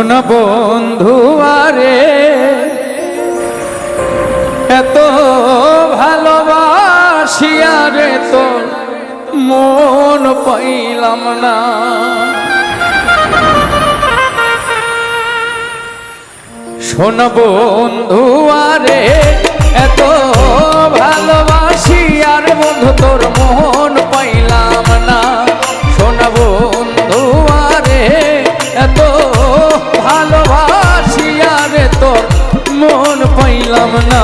শোনা বন্ধু আরে এত ভালোবাসিয়া রে তোর মন পাইলাম না। শোনা বন্ধু আরে এত ভালোবাসিয়া রে বন্ধু তোর মন পাইলাম না। শোনা বন্ধু আরে এত ভালোবাসিয়া রে তোর মন পাইলাম না।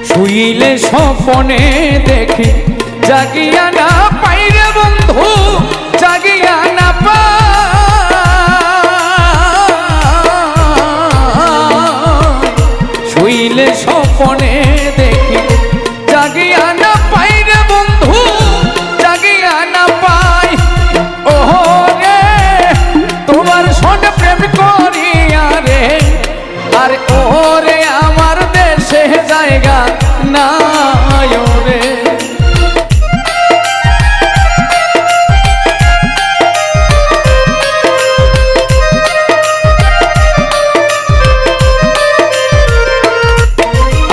শুইলে স্বপনে দেখি জাগিয়া না পাই রে বন্ধু, জাগিয়া না পাই। শুইলে স্বপনে দেখি জাগিয়া না পাই রে বন্ধু, জাগিয়া না পাই। ওহো রে তোমার সঙ্গে প্রেম করিয়া রে, আর ওহো রে আমার দেশে জায়গা নাই রে।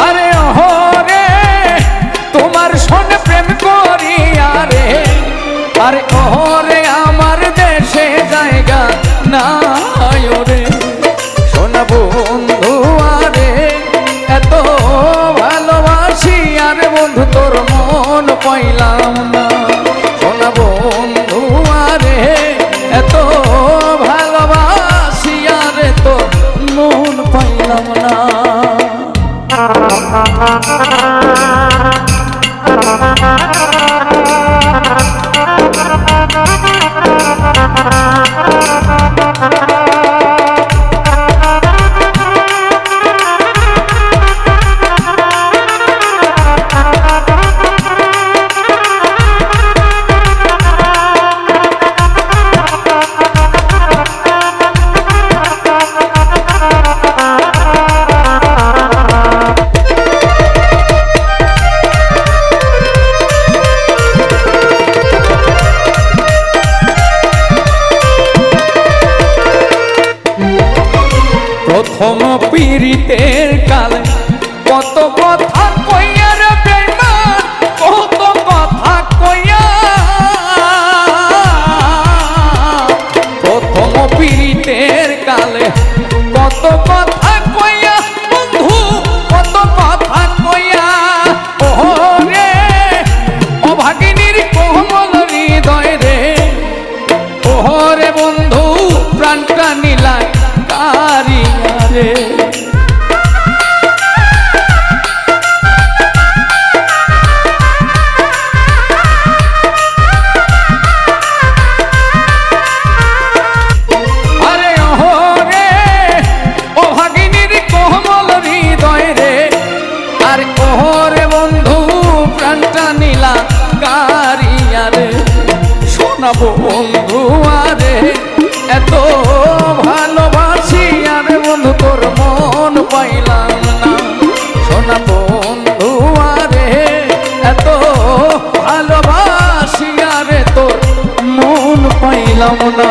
আরে ওহো রে তোমার সঙ্গে প্রেম করিয়া রে, আরে ওহো রে আমার দেশে জায়গা নাই রে। শোনা বন্ধু আরে এত ভালোবাসি আরে বন্ধু তোর মন পাইলাম না। শোনা বন্ধু আরে এত ভালোবাসি আরে তোর মন পাইলাম না। প্রথম পীড়িতের কালে কত কথা কইয়া রে বেঈমান, কত কথা কইয়া। প্রথম পীড়িতের কালে কত কথা কইয়া বন্ধু, কত কথা কইয়া। ওহো রে অভাগিনীর কোমল হৃদয় রে, ওহো রে বন্ধু প্রাণটা নিলায় কারিয়া রে। আরে ওহো রে অভাগিনীর কোমল হৃদয় রে, আর ওহো রে বন্ধু প্রাণটা নিলা কারিয়া রে। শোনা বন্ধু আরে এত ভালোবাসি আরে বন্ধু তোর মন পাইলাম না। শোনা বন্ধু আরে এত ভালোবাসি আরে তোর মন পাইলাম না।